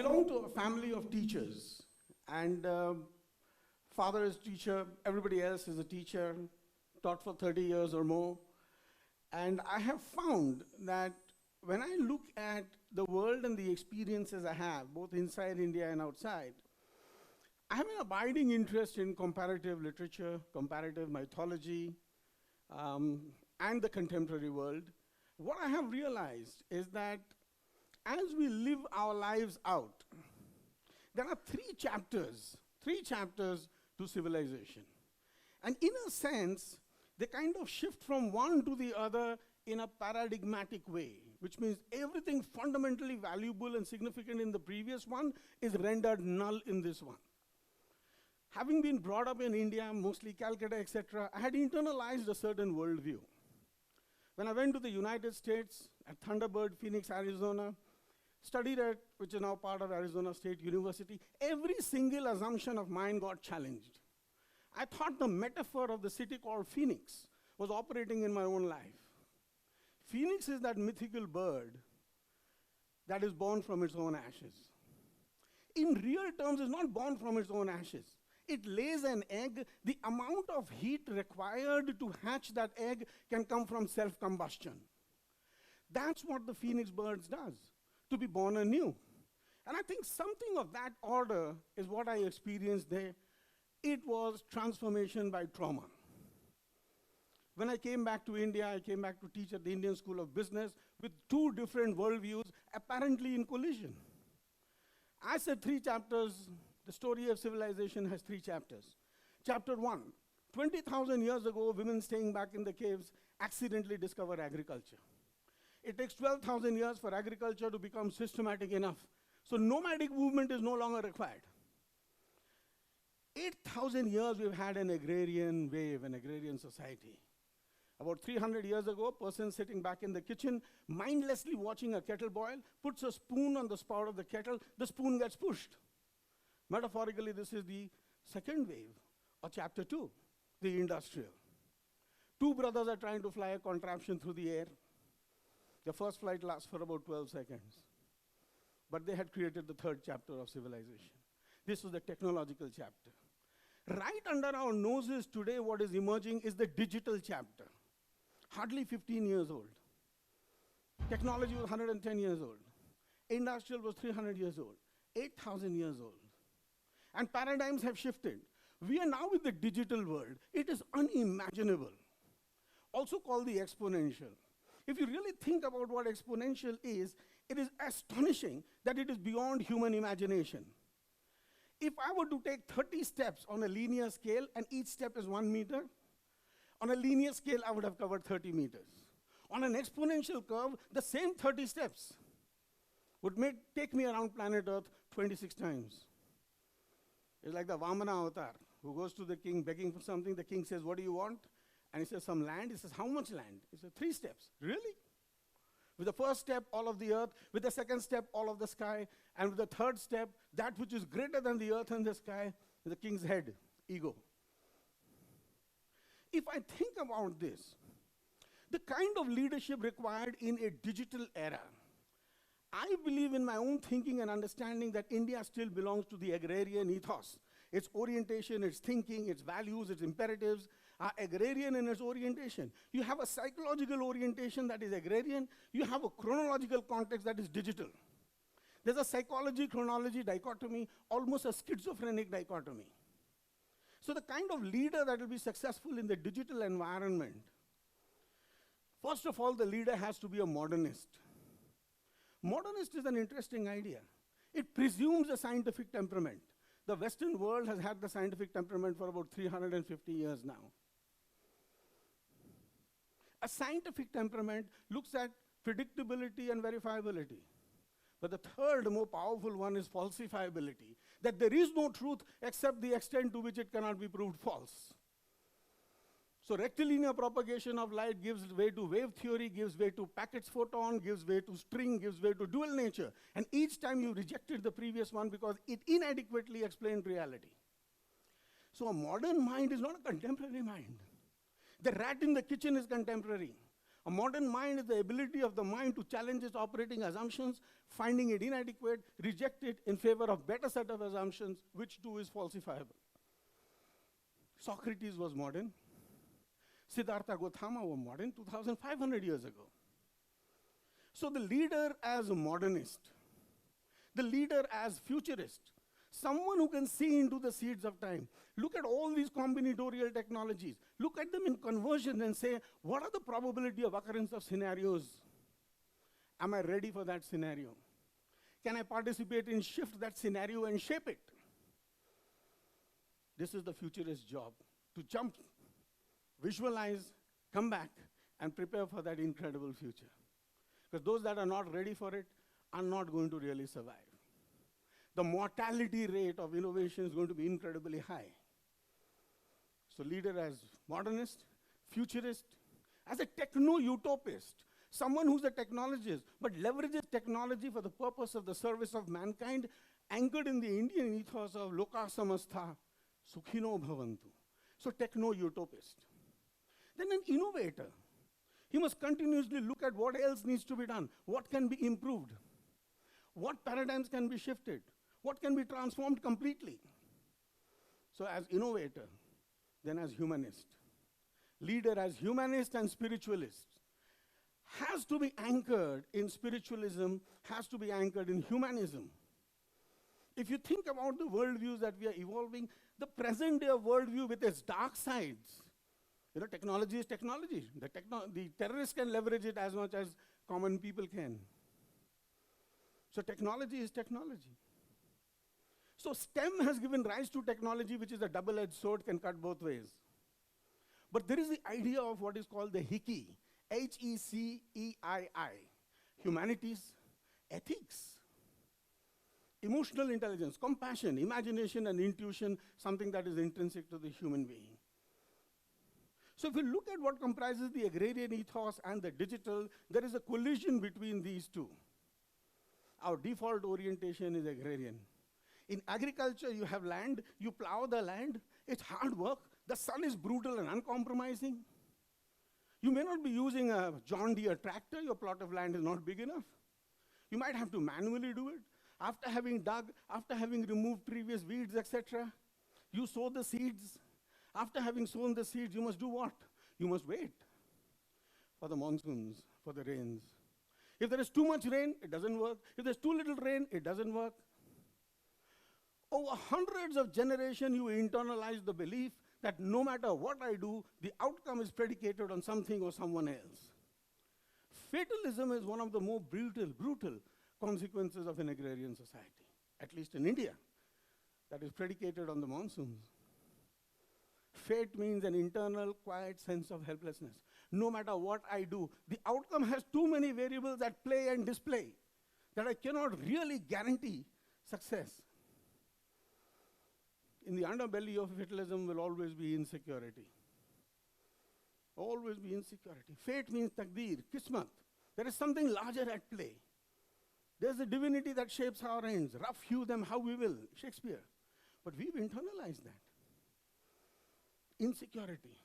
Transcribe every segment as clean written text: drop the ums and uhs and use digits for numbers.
belong to a family of teachers, and father is teacher, everybody else is a teacher, taught for 30 years or more. And I have found that when I look at the world and the experiences I have, both inside India and outside, I have an abiding interest in comparative literature, comparative mythology, and the contemporary world. What I have realized is that as we live our lives out, there are three chapters to civilization. And in a sense, they kind of shift from one to the other in a paradigmatic way, which means everything fundamentally valuable and significant in the previous one is rendered null in this one. Having been brought up in India, mostly Calcutta, etc., I had internalized a certain worldview. When I went to the United States, at Thunderbird, Phoenix, Arizona, studied at, which is now part of Arizona State University, every single assumption of mine got challenged. I thought the metaphor of the city called Phoenix was operating in my own life. Phoenix is that mythical bird that is born from its own ashes. In real terms, it's not born from its own ashes. It lays an egg. The amount of heat required to hatch that egg can come from self-combustion. That's what the phoenix bird does, to be born anew. And I think something of that order is what I experienced there. It was transformation by trauma. When I came back to India, I came back to teach at the Indian School of Business with two different worldviews apparently in collision. I said 3 chapters. The story of civilization has 3 chapters. Chapter 1, 20,000 years ago, women staying back in the caves accidentally discovered agriculture. It takes 12,000 years for agriculture to become systematic enough. So nomadic movement is no longer required. 8,000 years we've had an agrarian wave, an agrarian society. About 300 years ago, a person sitting back in the kitchen, mindlessly watching a kettle boil, puts a spoon on the spout of the kettle, the spoon gets pushed. Metaphorically, this is the second wave, or chapter 2, the industrial. 2 brothers are trying to fly a contraption through the air. The first flight lasts for about 12 seconds. But they had created the 3rd chapter of civilization. This was the technological chapter. Right under our noses today, what is emerging is the digital chapter. Hardly 15 years old. Technology was 110 years old. Industrial was 300 years old. 8,000 years old. And paradigms have shifted. We are now in the digital world. It is unimaginable. Also called the exponential. If you really think about what exponential is, it is astonishing that it is beyond human imagination. If I were to take 30 steps on a linear scale, and each step is 1 meter, on a linear scale, I would have covered 30 meters. On an exponential curve, the same 30 steps would take me around planet Earth 26 times. It's like the Vamana avatar, who goes to the king begging for something. The king says, what do you want? And he says, some land. He says, how much land? He says, 3 steps. Really? With the first step, all of the earth. With the second step, all of the sky. And with the third step, that which is greater than the earth and the sky, the king's head, ego. If I think about this, the kind of leadership required in a digital era, I believe in my own thinking and understanding that India still belongs to the agrarian ethos. Its orientation, its thinking, its values, its imperatives are agrarian in its orientation. You have a psychological orientation that is agrarian. You have a chronological context that is digital. There's a psychology-chronology dichotomy, almost a schizophrenic dichotomy. So the kind of leader that will be successful in the digital environment, first of all, the leader has to be a modernist. Modernist is an interesting idea. It presumes a scientific temperament. The Western world has had the scientific temperament for about 350 years now. A scientific temperament looks at predictability and verifiability. But the third, more powerful one is falsifiability, that there is no truth except the extent to which it cannot be proved false. So rectilinear propagation of light gives way to wave theory, gives way to Packett's photon, gives way to string, gives way to dual nature. And each time you rejected the previous one because it inadequately explained reality. So a modern mind is not a contemporary mind. The rat in the kitchen is contemporary. A modern mind is the ability of the mind to challenge its operating assumptions, finding it inadequate, reject it in favor of better set of assumptions, which too is falsifiable. Socrates was modern. Siddhartha Gautama was modern 2,500 years ago. So the leader as a modernist, the leader as futurist, someone who can see into the seeds of time. Look at all these combinatorial technologies. Look at them in conversion and say, what are the probability of occurrence of scenarios? Am I ready for that scenario? Can I participate in shift that scenario and shape it? This is the futurist job, to jump, visualize, come back, and prepare for that incredible future. Because those that are not ready for it are not going to really survive. The mortality rate of innovation is going to be incredibly high. So leader as modernist, futurist, as a techno-utopist, someone who's a technologist, but leverages technology for the purpose of the service of mankind, anchored in the Indian ethos of loka samastha, sukhino bhavantu. So techno-utopist. Then an innovator. He must continuously look at what else needs to be done, what can be improved, what paradigms can be shifted, what can be transformed completely. So as innovator, then as humanist. Leader as humanist and spiritualist. Has to be anchored in spiritualism, has to be anchored in humanism. If you think about the worldviews that we are evolving, the present day of worldview with its dark sides, technology is technology. The terrorists can leverage it as much as common people can. So technology is technology. So STEM has given rise to technology, which is a double-edged sword, can cut both ways. But there is the idea of what is called the HECEII, H-E-C-E-I-I, humanities, ethics, emotional intelligence, compassion, imagination, and intuition, something that is intrinsic to the human being. So if you look at what comprises the agrarian ethos and the digital, there is a collision between these two. Our default orientation is agrarian. In agriculture, you have land, you plow the land, it's hard work, the sun is brutal and uncompromising. You may not be using a John Deere tractor, your plot of land is not big enough. You might have to manually do it. After having dug, after having removed previous weeds, etc., you sow the seeds. After having sown the seeds, you must do what? You must wait for the monsoons, for the rains. If there is too much rain, it doesn't work. If there's too little rain, it doesn't work. Over hundreds of generations, you internalize the belief that no matter what I do, the outcome is predicated on something or someone else. Fatalism is one of the more brutal consequences of an agrarian society, at least in India, that is predicated on the monsoons. Fate means an internal, quiet sense of helplessness. No matter what I do, the outcome has too many variables at play and display that I cannot really guarantee success. In the underbelly of fatalism will always be insecurity. Always be insecurity. Fate means taqdeer, kismat. There is something larger at play. There's a divinity that shapes our ends. Rough hew them how we will, Shakespeare. But we've internalized that. Insecurity.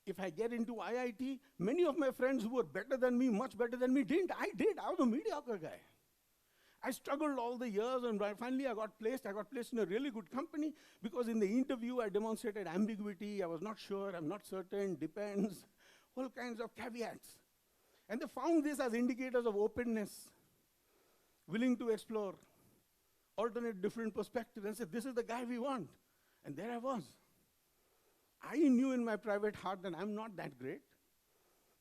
If I get into IIT, many of my friends who were better than me, much better than me, didn't. I did. I was a mediocre guy. I struggled all the years, and finally I got placed. I got placed in a really good company because in the interview I demonstrated ambiguity. I was not sure, I'm not certain, depends, all kinds of caveats. And they found this as indicators of openness, willing to explore, alternate different perspectives, and said, this is the guy we want. And there I was. I knew in my private heart that I'm not that great,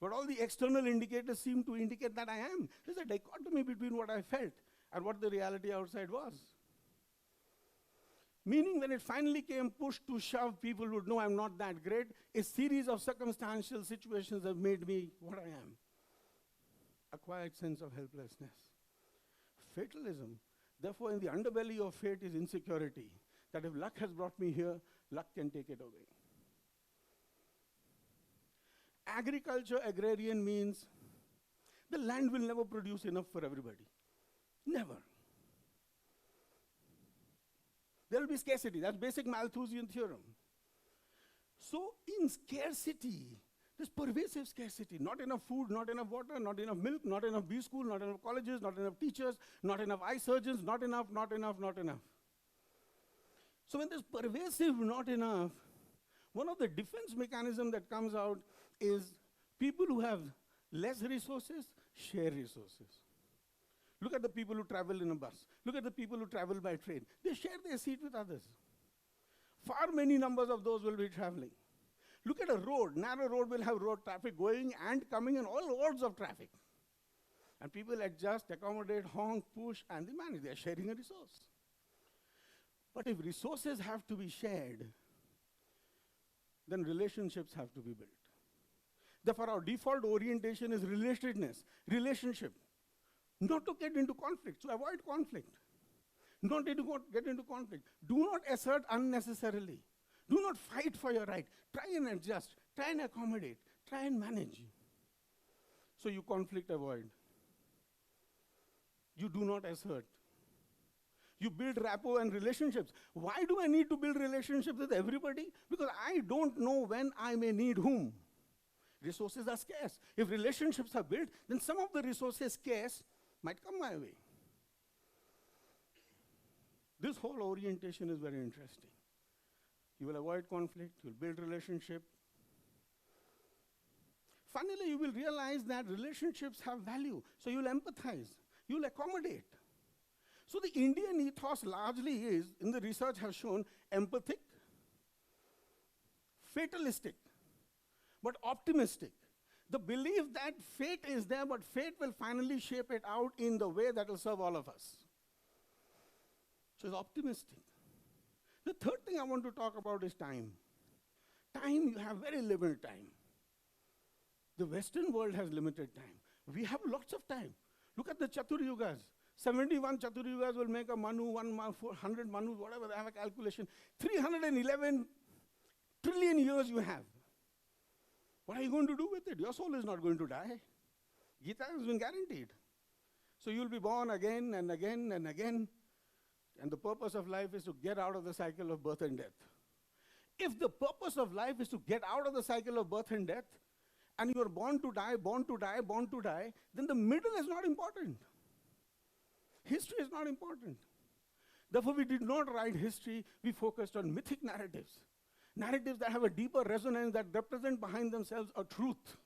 but all the external indicators seem to indicate that I am. There's a dichotomy between what I felt and what the reality outside was. Meaning when it finally came push to shove, people would know I'm not that great. A series of circumstantial situations have made me what I am. A quiet sense of helplessness. Fatalism. Therefore, in the underbelly of fate is insecurity. That if luck has brought me here, luck can take it away. Agriculture, agrarian means the land will never produce enough for everybody. Never. There will be scarcity. That's basic Malthusian theorem. So in scarcity, There's pervasive scarcity. Not enough food, not enough water, not enough milk, not enough B school, not enough colleges, not enough teachers, not enough eye surgeons, not enough, not enough, not enough. So when there's pervasive not enough, one of the defense mechanisms that comes out is people who have less resources share resources. Look at the people who travel in a bus. Look at the people who travel by train. They share their seat with others. Far many numbers of those will be traveling. Look at a road. Narrow road will have road traffic going and coming in all modes of traffic. And people adjust, accommodate, honk, push, and they manage. They are sharing a resource. But if resources have to be shared, then relationships have to be built. Therefore, our default orientation is relatedness, relationship. Not to get into conflict, to avoid conflict. Not to get into conflict. Do not assert unnecessarily. Do not fight for your right. Try and adjust. Try and accommodate. Try and manage. So you conflict avoid. You do not assert. You build rapport and relationships. Why do I need to build relationships with everybody? Because I don't know when I may need whom. Resources are scarce. If relationships are built, then some of the resources scarce might come my way. This whole orientation is very interesting. You will avoid conflict, you will build relationship. Finally, you will realize that relationships have value, so you will empathize, you will accommodate. So the Indian ethos largely is, in the research has shown, empathic, fatalistic, but optimistic. The belief that fate is there, but fate will finally shape it out in the way that will serve all of us. So it's optimistic. The third thing I want to talk about is time. Time, you have very limited time. The Western world has limited time. We have lots of time. Look at the Chatur Yugas. 71 Chatur Yugas will make a Manu, 100 Manus, whatever, they have a calculation. 311 trillion years you have. What are you going to do with it? Your soul is not going to die. Gita has been guaranteed. So you'll be born again and again and again. And the purpose of life is to get out of the cycle of birth and death. If the purpose of life is to get out of the cycle of birth and death, and you are born to die, born to die, born to die, then the middle is not important. History is not important. Therefore, we did not write history, we focused on mythic narratives. Narratives that have a deeper resonance, that represent behind themselves a truth.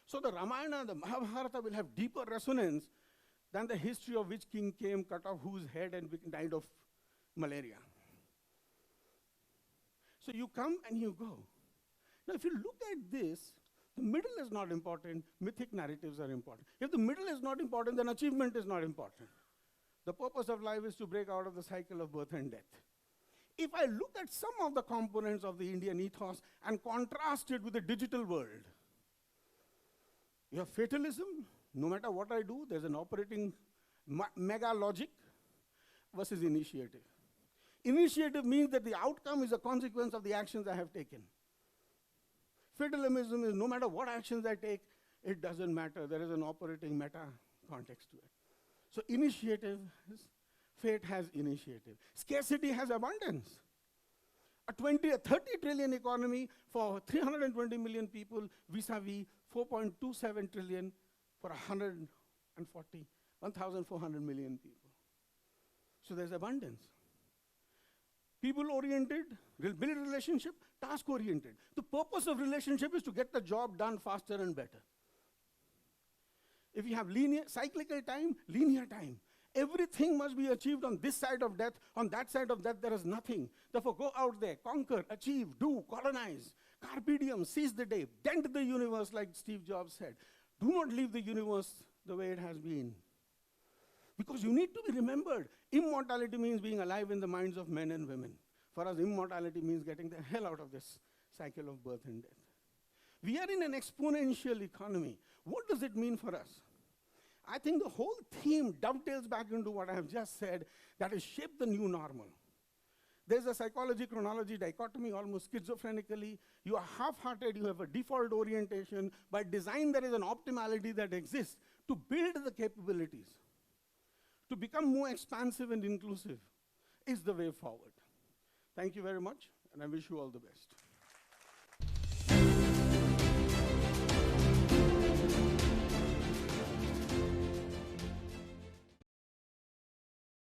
So the Ramayana, the Mahabharata will have deeper resonance than the history of which king came, cut off whose head, and died of malaria. So you come and you go. Now, if you look at this, the middle is not important, mythic narratives are important. If the middle is not important, then achievement is not important. The purpose of life is to break out of the cycle of birth and death. If I look at some of the components of the Indian ethos and contrast it with the digital world, you have fatalism. No matter what I do, there's an operating mega logic versus initiative. Initiative means that the outcome is a consequence of the actions I have taken. Fatalism is no matter what actions I take, it doesn't matter. There is an operating meta context to it. So initiative, fate has initiative. Scarcity has abundance. A 30 trillion economy for 320 million people vis-a-vis 4.27 trillion for 1,400 million people. So there's abundance. People-oriented, build relationship, task-oriented. The purpose of relationship is to get the job done faster and better. If you have cyclical time, linear time. Everything must be achieved on this side of death. On that side of death, there is nothing. Therefore, go out there, conquer, achieve, do, colonize. Carpe diem, seize the day, dent the universe, like Steve Jobs said. Do not leave the universe the way it has been. Because you need to be remembered. Immortality means being alive in the minds of men and women. For us, immortality means getting the hell out of this cycle of birth and death. We are in an exponential economy. What does it mean for us? I think the whole theme dovetails back into what I have just said, that is shape the new normal. There's a psychology-chronology dichotomy, almost schizophrenically. You are half-hearted, you have a default orientation. By design, there is an optimality that exists to build the capabilities. To become more expansive and inclusive is the way forward. Thank you very much, and I wish you all the best.